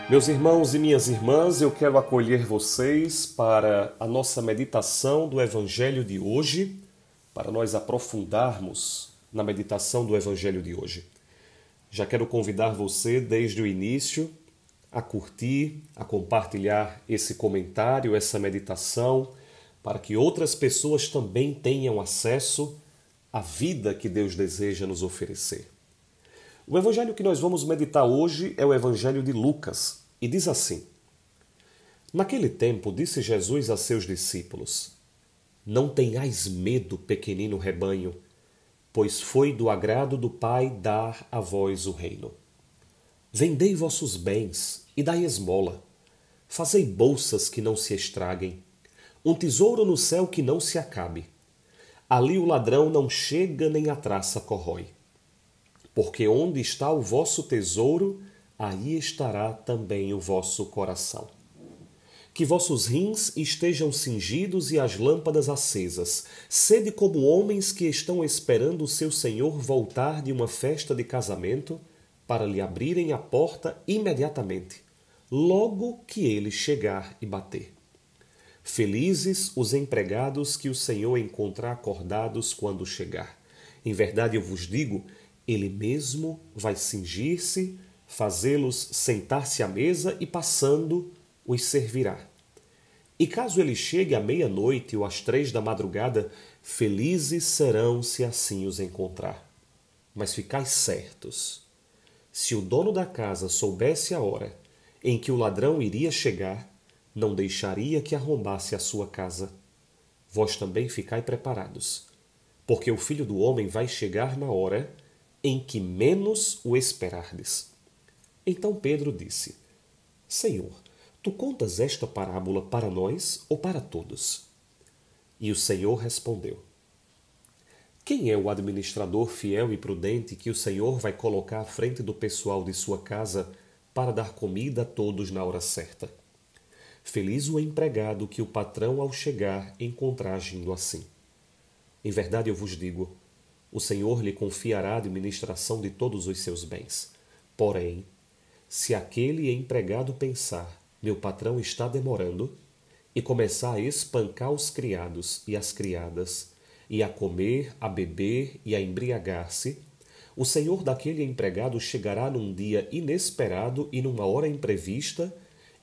Meus irmãos e minhas irmãs, eu quero acolher vocês para a nossa meditação do Evangelho de hoje, para nós aprofundarmos na meditação do Evangelho de hoje. Já quero convidar você desde o início a curtir, a compartilhar esse comentário, essa meditação, para que outras pessoas também tenham acesso à vida que Deus deseja nos oferecer. O evangelho que nós vamos meditar hoje é o evangelho de Lucas e diz assim: Naquele tempo disse Jesus a seus discípulos: Não tenhais medo, pequenino rebanho, pois foi do agrado do Pai dar a vós o reino. Vendei vossos bens e dai esmola. Fazei bolsas que não se estraguem, um tesouro no céu que não se acabe. Ali o ladrão não chega nem a traça corrói. Porque onde está o vosso tesouro, aí estará também o vosso coração. Que vossos rins estejam cingidos e as lâmpadas acesas. Sede como homens que estão esperando o seu senhor voltar de uma festa de casamento, para lhe abrirem a porta imediatamente, logo que ele chegar e bater. Felizes os empregados que o Senhor encontrar acordados quando chegar. Em verdade eu vos digo, ele mesmo vai cingir-se, fazê-los sentar-se à mesa e, passando, os servirá. E caso ele chegue à meia-noite ou às 3 da madrugada, felizes serão se assim os encontrar. Mas ficai certos, se o dono da casa soubesse a hora em que o ladrão iria chegar, não deixaria que arrombasse a sua casa. Vós também ficai preparados, porque o Filho do Homem vai chegar na hora em que menos o esperardes. Então Pedro disse: Senhor, tu contas esta parábola para nós ou para todos? E o Senhor respondeu: Quem é o administrador fiel e prudente que o Senhor vai colocar à frente do pessoal de sua casa para dar comida a todos na hora certa? Feliz o empregado que o patrão, ao chegar, encontrar agindo assim. Em verdade eu vos digo, o Senhor lhe confiará a administração de todos os seus bens. Porém, se aquele empregado pensar, meu patrão está demorando, e começar a espancar os criados e as criadas, e a comer, a beber e a embriagar-se, o senhor daquele empregado chegará num dia inesperado e numa hora imprevista,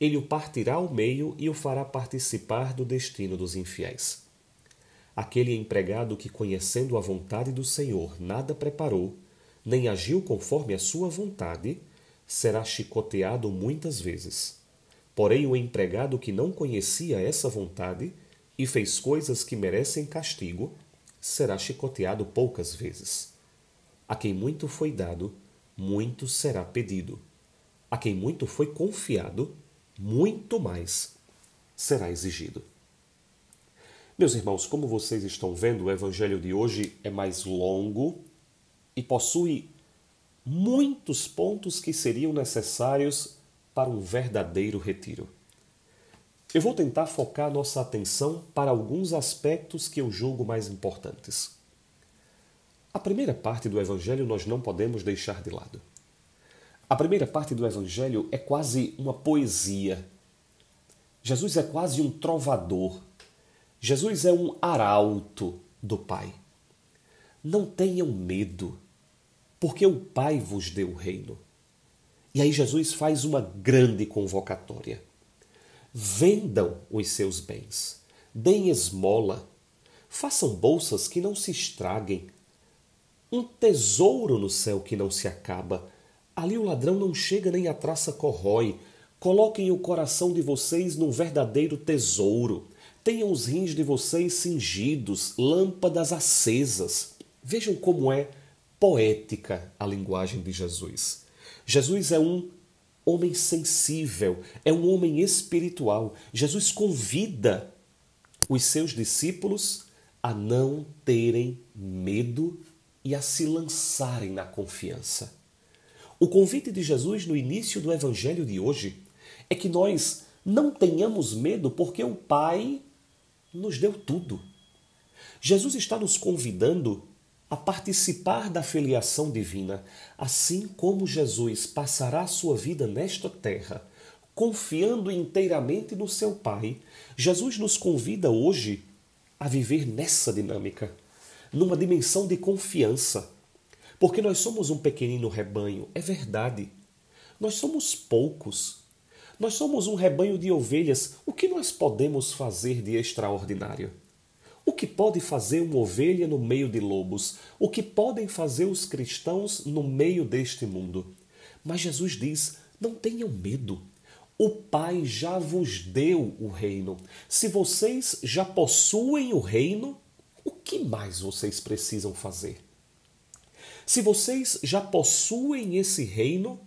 ele o partirá ao meio e o fará participar do destino dos infiéis. Aquele empregado que, conhecendo a vontade do Senhor, nada preparou, nem agiu conforme a sua vontade, será chicoteado muitas vezes. Porém, o empregado que não conhecia essa vontade e fez coisas que merecem castigo, será chicoteado poucas vezes. A quem muito foi dado, muito será pedido. A quem muito foi confiado, muito mais será exigido. Meus irmãos, como vocês estão vendo, o evangelho de hoje é mais longo e possui muitos pontos que seriam necessários para um verdadeiro retiro. Eu vou tentar focar nossa atenção para alguns aspectos que eu julgo mais importantes. A primeira parte do evangelho nós não podemos deixar de lado. A primeira parte do evangelho é quase uma poesia. Jesus é quase um trovador. Jesus é um arauto do Pai. Não tenham medo, porque o Pai vos deu o reino. E aí Jesus faz uma grande convocatória. Vendam os seus bens, deem esmola, façam bolsas que não se estraguem, um tesouro no céu que não se acaba. Ali o ladrão não chega nem a traça corrói. Coloquem o coração de vocês num verdadeiro tesouro. Tenham os rins de vocês cingidos, lâmpadas acesas. Vejam como é poética a linguagem de Jesus. Jesus é um homem sensível, é um homem espiritual. Jesus convida os seus discípulos a não terem medo e a se lançarem na confiança. O convite de Jesus no início do evangelho de hoje é que nós não tenhamos medo porque o Pai nos deu tudo. Jesus está nos convidando a participar da filiação divina, assim como Jesus passará a sua vida nesta terra confiando inteiramente no seu Pai, Jesus nos convida hoje a viver nessa dinâmica, numa dimensão de confiança. Porque nós somos um pequenino rebanho, é verdade. Nós somos poucos. Nós somos um rebanho de ovelhas. O que nós podemos fazer de extraordinário? O que pode fazer uma ovelha no meio de lobos? O que podem fazer os cristãos no meio deste mundo? Mas Jesus diz, não tenham medo. O Pai já vos deu o reino. Se vocês já possuem o reino, o que mais vocês precisam fazer? Se vocês já possuem esse reino,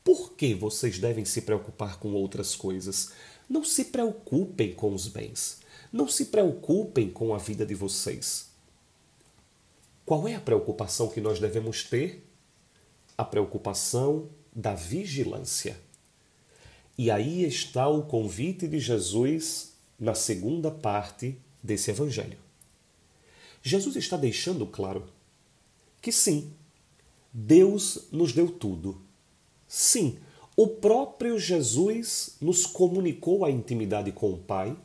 por que vocês devem se preocupar com outras coisas? Não se preocupem com os bens. Não se preocupem com a vida de vocês. Qual é a preocupação que nós devemos ter? A preocupação da vigilância. E aí está o convite de Jesus na segunda parte desse evangelho. Jesus está deixando claro que sim, Deus nos deu tudo. Sim, o próprio Jesus nos comunicou a intimidade com o Pai.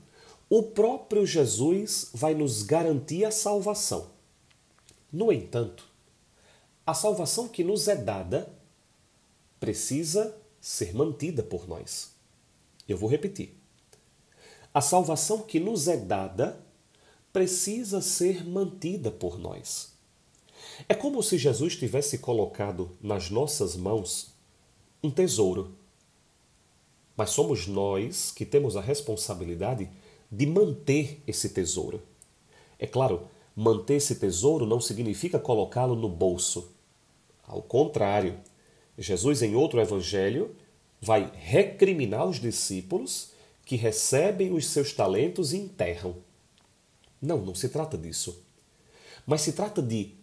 O próprio Jesus vai nos garantir a salvação. No entanto, a salvação que nos é dada precisa ser mantida por nós. Eu vou repetir. A salvação que nos é dada precisa ser mantida por nós. É como se Jesus tivesse colocado nas nossas mãos um tesouro. Mas somos nós que temos a responsabilidade de manter esse tesouro. É claro, manter esse tesouro não significa colocá-lo no bolso. Ao contrário, Jesus, em outro evangelho, vai recriminar os discípulos que recebem os seus talentos e enterram. Não se trata disso. Mas se trata de,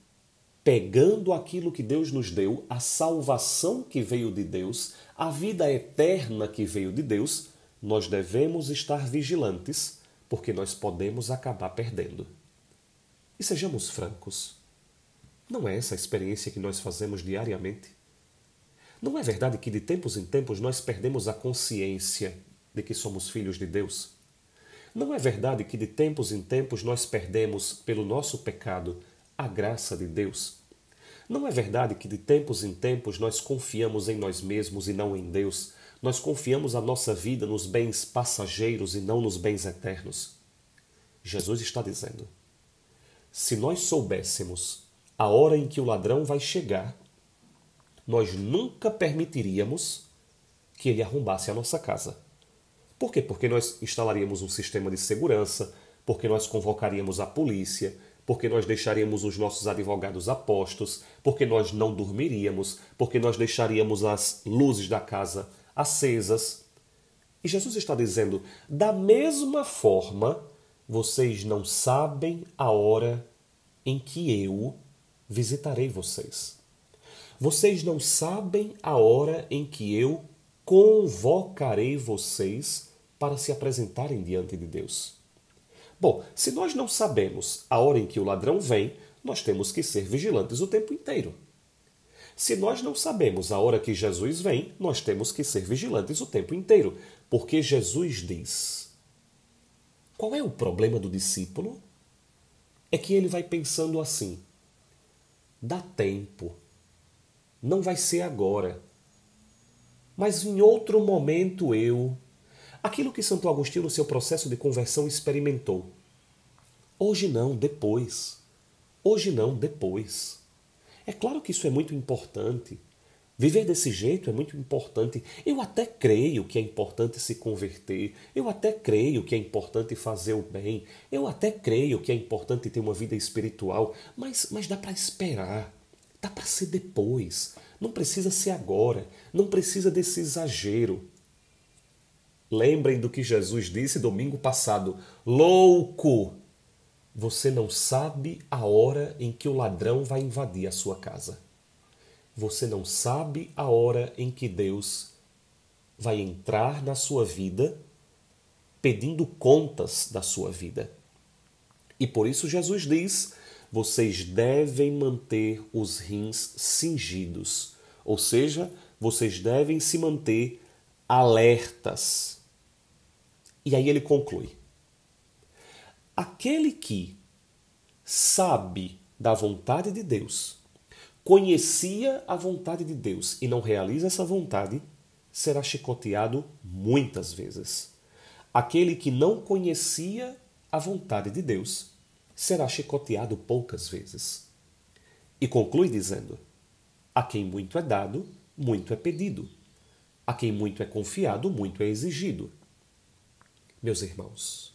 pegando aquilo que Deus nos deu, a salvação que veio de Deus, a vida eterna que veio de Deus, nós devemos estar vigilantes, porque nós podemos acabar perdendo. E sejamos francos, não é essa a experiência que nós fazemos diariamente? Não é verdade que de tempos em tempos nós perdemos a consciência de que somos filhos de Deus? Não é verdade que de tempos em tempos nós perdemos, pelo nosso pecado, a graça de Deus? Não é verdade que de tempos em tempos nós confiamos em nós mesmos e não em Deus? Nós confiamos a nossa vida nos bens passageiros e não nos bens eternos? Jesus está dizendo, se nós soubéssemos a hora em que o ladrão vai chegar, nós nunca permitiríamos que ele arrombasse a nossa casa. Por quê? Porque nós instalaríamos um sistema de segurança, porque nós convocaríamos a polícia, porque nós deixaríamos os nossos advogados a postos, porque nós não dormiríamos, porque nós deixaríamos as luzes da casa acesas. E Jesus está dizendo, da mesma forma, vocês não sabem a hora em que eu visitarei vocês. Vocês não sabem a hora em que eu convocarei vocês para se apresentarem diante de Deus. Bom, se nós não sabemos a hora em que o ladrão vem, nós temos que ser vigilantes o tempo inteiro. Se nós não sabemos a hora que Jesus vem, nós temos que ser vigilantes o tempo inteiro, porque Jesus diz. Qual é o problema do discípulo? É que ele vai pensando assim, dá tempo, não vai ser agora, mas em outro momento eu... Aquilo que Santo Agostinho no seu processo de conversão experimentou. Hoje não, depois. Hoje não, depois. É claro que isso é muito importante. Viver desse jeito é muito importante. Eu até creio que é importante se converter. Eu até creio que é importante fazer o bem. Eu até creio que é importante ter uma vida espiritual. Mas dá para esperar. Dá para ser depois. Não precisa ser agora. Não precisa desse exagero. Lembrem do que Jesus disse domingo passado. Louco! Você não sabe a hora em que o ladrão vai invadir a sua casa. Você não sabe a hora em que Deus vai entrar na sua vida pedindo contas da sua vida. E por isso Jesus diz, vocês devem manter os rins cingidos. Ou seja, vocês devem se manter alertas. E aí ele conclui: aquele que sabe da vontade de Deus, conhecia a vontade de Deus e não realiza essa vontade, será chicoteado muitas vezes. Aquele que não conhecia a vontade de Deus será chicoteado poucas vezes. E conclui dizendo: a quem muito é dado, muito é pedido. A quem muito é confiado, muito é exigido. Meus irmãos,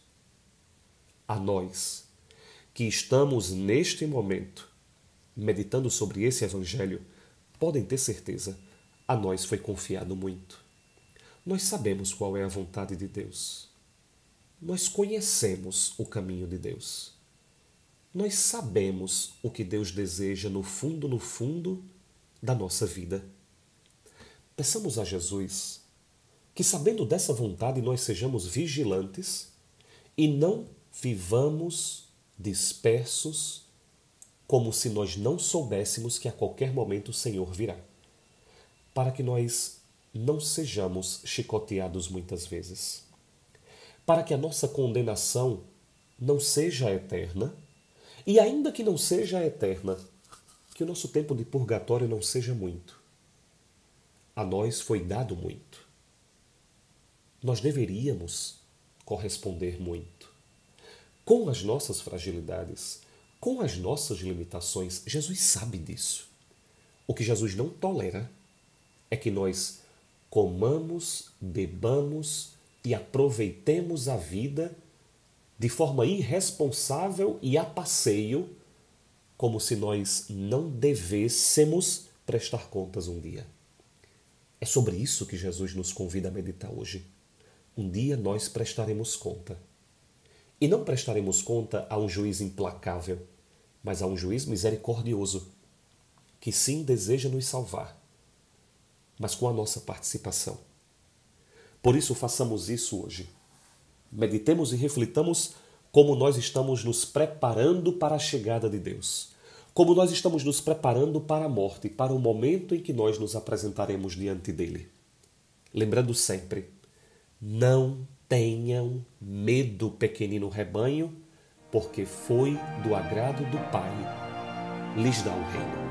a nós que estamos neste momento meditando sobre esse evangelho, podem ter certeza, a nós foi confiado muito. Nós sabemos qual é a vontade de Deus. Nós conhecemos o caminho de Deus. Nós sabemos o que Deus deseja no fundo da nossa vida. Peçamos a Jesus que, sabendo dessa vontade, nós sejamos vigilantes e não vivamos dispersos, como se nós não soubéssemos que a qualquer momento o Senhor virá. Para que nós não sejamos chicoteados muitas vezes. Para que a nossa condenação não seja eterna, e ainda que não seja eterna, que o nosso tempo de purgatório não seja muito. A nós foi dado muito. Nós deveríamos corresponder muito. Com as nossas fragilidades, com as nossas limitações, Jesus sabe disso. O que Jesus não tolera é que nós comamos, bebamos e aproveitemos a vida de forma irresponsável e a passeio, como se nós não devêssemos prestar contas um dia. É sobre isso que Jesus nos convida a meditar hoje. Um dia nós prestaremos conta. E não prestaremos conta a um juiz implacável, mas a um juiz misericordioso, que sim deseja nos salvar, mas com a nossa participação. Por isso façamos isso hoje. Meditemos e reflitamos como nós estamos nos preparando para a chegada de Deus. Como nós estamos nos preparando para a morte, para o momento em que nós nos apresentaremos diante dele. Lembrando sempre, não tenham medo, pequenino rebanho, porque foi do agrado do Pai lhes dar o reino.